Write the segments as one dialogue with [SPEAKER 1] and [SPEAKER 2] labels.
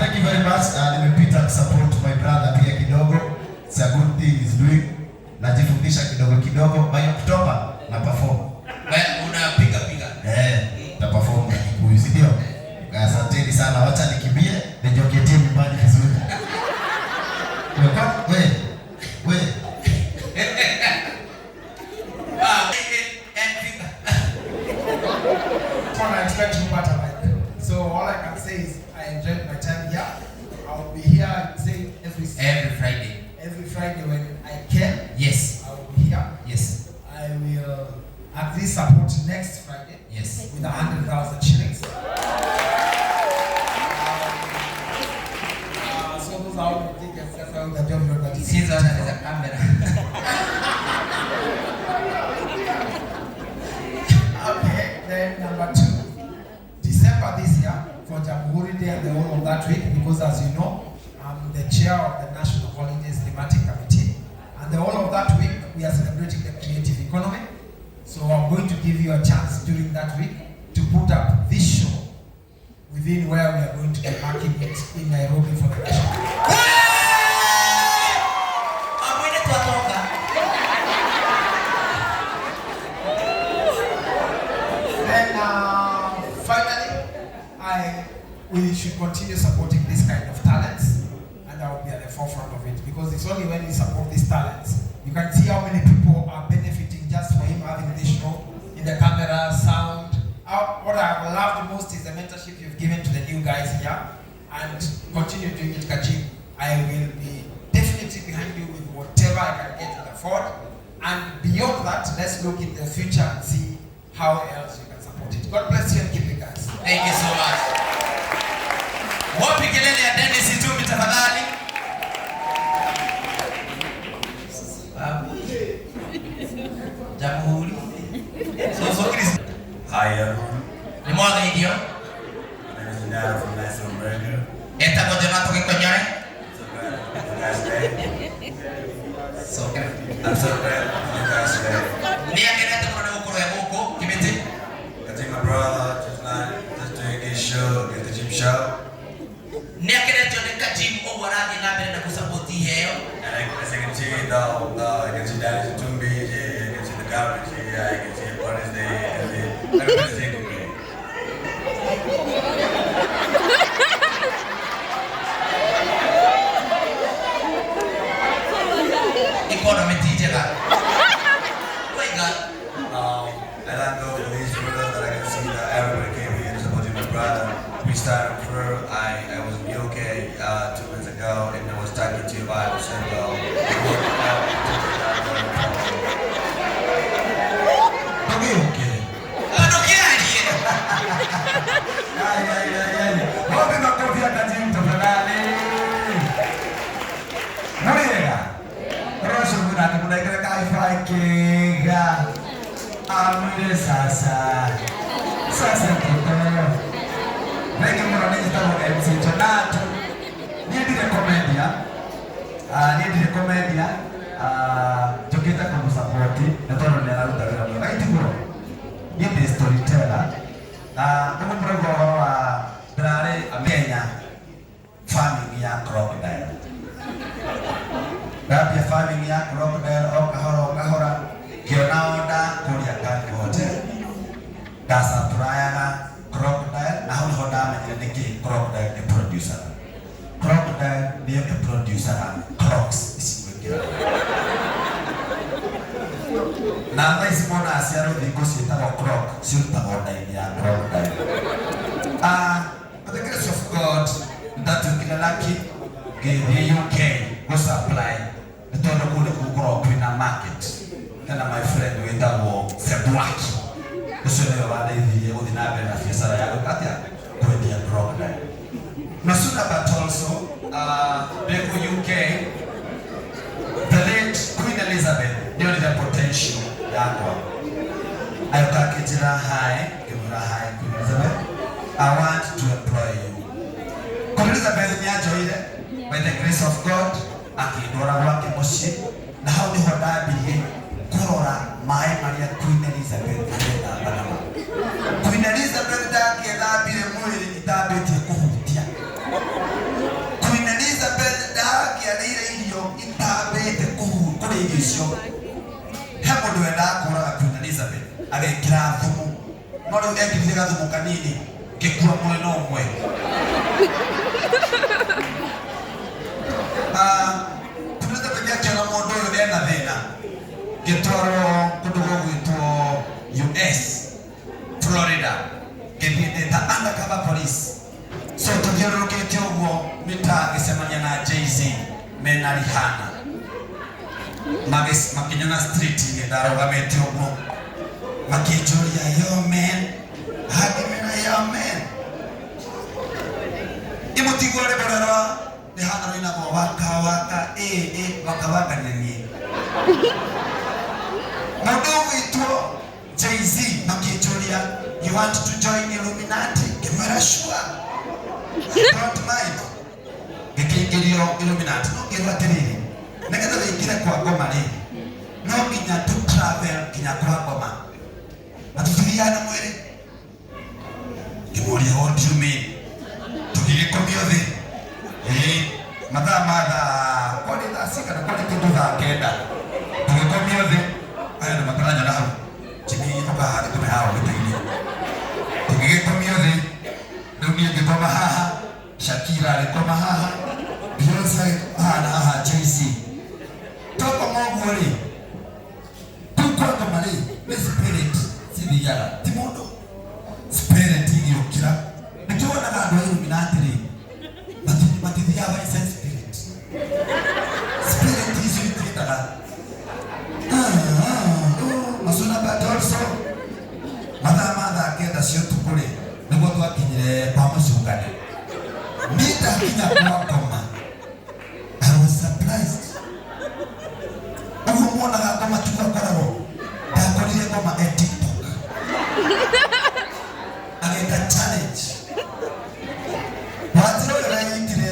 [SPEAKER 1] Thank you very much. Nimepita support my brother pia kidogo. It's a good thing he's doing. Najifundisha kidogo kidogo. By October na perform.
[SPEAKER 2] Wewe unapiga piga.
[SPEAKER 1] Na perform na Kikuyu, si ndio? Asanteni sana. Wacha nikimbie, nijoketie nyumbani vizuri. Wewe.
[SPEAKER 3] I expect to matter like. So all I can say is I enjoyed my time here. I will be here say every
[SPEAKER 2] Friday.
[SPEAKER 3] Every Friday when I can.
[SPEAKER 2] Yes.
[SPEAKER 3] I will be here.
[SPEAKER 2] Yes.
[SPEAKER 3] I will at least support next Friday.
[SPEAKER 2] Yes.
[SPEAKER 3] With 100,000 shillings. So those are all the tickets. That's all the job that is.
[SPEAKER 2] Since on the camera.
[SPEAKER 3] Okay. Then number 2. December this year for Jamhuri Day and the whole of that week, because as you know, I'm the chair of the National Holidays Thematic Committee, and the whole of that week we are celebrating the creative economy. So I'm going to give you a chance during that week to put up this show within where we are going to be marking it in Nairobi for the national. We should continue supporting this kind of talents, and I will be at the forefront of it, because it's only when we support these talents you can see how many people are benefiting just for him having this show in the camera, sound. What I love the most is the mentorship you've given to the new guys here, and continue doing it, Kajim. I will be definitely behind you with whatever I can get and afford, and beyond that, let's look in the future and see how else you can support it. God bless you and keep you guys.
[SPEAKER 2] Thank you so much. Wapi kelele ya Dennis Itumbi tafadhali? Jamhuri. So Chris.
[SPEAKER 4] Hi everyone.
[SPEAKER 2] Ni mwaga hiyo.
[SPEAKER 4] My name is Nana from Nice America.
[SPEAKER 2] Eta kwa Donato Kikonyore.
[SPEAKER 4] You guys today?
[SPEAKER 2] So
[SPEAKER 4] I'm so glad you guys today.
[SPEAKER 2] Ni akeleta kwa ukoro ya huko kimete.
[SPEAKER 4] I think my brother just doing his show, get the gym show.
[SPEAKER 2] Ni akeleta ni Kajim obwaragi na benda kusapoti heyo.
[SPEAKER 4] And I can see I can see that itumbi, I can see the garbage, I can see what is the everything.
[SPEAKER 2] Economy teacher la. Why God?
[SPEAKER 4] I thank God for these brothers that I can see that everybody came here and supporting my brother. We started through, I was in the UK 2 months ago, and I was talking to you about the single.
[SPEAKER 1] Sasa tuko Nike mwana nita MC Donato. Niendile komedia. Joketa kwa support na tono ni alaruta bila mwana. Iti bro. Niende storyteller. Kama mrogo wa Brare Kenya farming ya crocodile. Rabia farming ya crocodile okahora kionaoda kuria kani wote. Dasa turayaga crocodile na hau hoda menyeneki crocodile ni producer. Crocodile ni producer crocs isiwekera. Na ndaisi mona asiaro dhiko sita wa croc sita hoda ya crocodile. By the grace of God, that ukila laki the UK go supply the tono kule kukro in a market. Kana my friend wenda wo February. Usone wale hivi udinabe na fiasara yako kati ya kwenye crocodile. Masuna but also back UK, the late Queen Elizabeth ndio ile potential yako. Ayokakitira high, kimura high Queen Elizabeth. I want to employ you. Queen Elizabeth ni ajoile by the grace of God akidora wake moshi na hao ni hodabili kurora mai Maria Queen Elizabeth na banama. Queen Elizabeth da ke da bile mwili itabeti kuhutia. icio he mundu wenda kuraga Queen Elizabeth agekira thumu no riu ekirire gathumu kanini gikua mwena umwe tunaweza kuja kiona mundu uyu ena thina gitwaro kundu gwitwo US Florida githindita undercover police so tuthiururukite uguo mita gisemania na Jay-Z mena Rihanna makinyana street ndarũgamĩte ũguo makĩnjũria yo man hakimena yo man imutigwo rĩ borera Rihanna rĩinagwo waka waka waka waka nini mũndũ witũ Jay-Z makĩnjũria you want to join Illuminati ngĩmwĩra sure I don't mind gĩkĩingĩrio Illuminati no ngĩrwo atĩrĩrĩ nĩgetha wĩingĩre kwa ngoma rĩ no nginya tu travel nginya kwa ngoma atuthiana mwĩrĩ ngĩmũria what do you mean tũgĩgĩkomio thĩ mathaa kwani thaa cigana kwani kĩndũ thaa kenda tũgĩkomio thĩ aya nĩ mataranya na hau Jimmy ũka harĩ tũme haha gĩtĩ-inĩ tũgĩgĩkomio thĩ rĩu niĩ ngĩkoma haha Shakira agĩkoma haha Beyonce haha na haha Jay-Z toko moguo rĩ tukwa ngoma rĩ nĩ spirit cithiaga ti mũndũ spirit igĩũkĩra nĩkĩwonaga andũ a Illuminati rĩ matithiaga by sense spirit spirit icio itiendaga masuna but also mathaa kenda cia ũtukũ rĩ nĩguo twakinyire kwa mũcungani ndakinya kwa ngoma I was surprised uguo mwonaga ngoma tugakoragwo ndakorire ngoma TikTok ageka challenge waziro yanyitire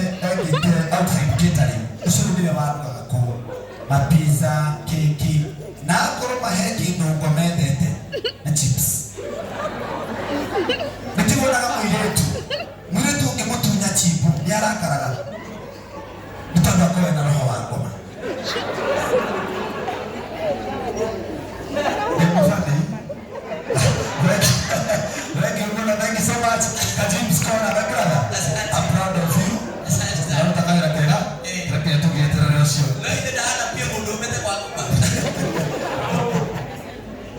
[SPEAKER 1] outfit catering ucio nĩwe warugaga kũu mapizza keki na akorwo maheki ndũngo mendete na chips nĩtĩwonaga mũirĩtu ũngĩmũtunya chipu nĩarakaraga nĩ tondũ akorwo na roho wa ngoma Thank you so much. Kajim Skona, my brother. I'm proud of you.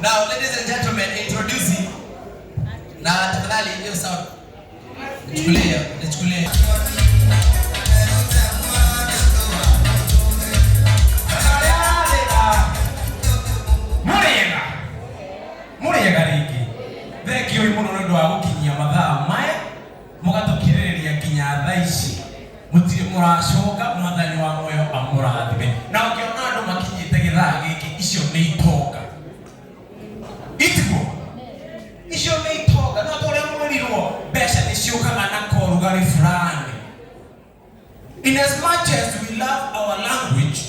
[SPEAKER 2] Now, ladies and gentlemen, introducing. Now, tafadhali hiyo sound. Nichukulie. Murega rĩngĩ. Thekio mũno nĩ ũndũ wa gũkinyia mathaa maya mũgatũkirĩrĩria nginya thaa ici mũtirĩ mũracoka mwathani wa muoyo amũrathime na ũngĩona andũ makinyĩte gĩthaa gĩkĩ icio nĩ itonga itigo icio nĩ itonga no tũrĩa mwĩrirwo mbeca nĩ ciũkaga na korugari fulani. In as much as we love our language,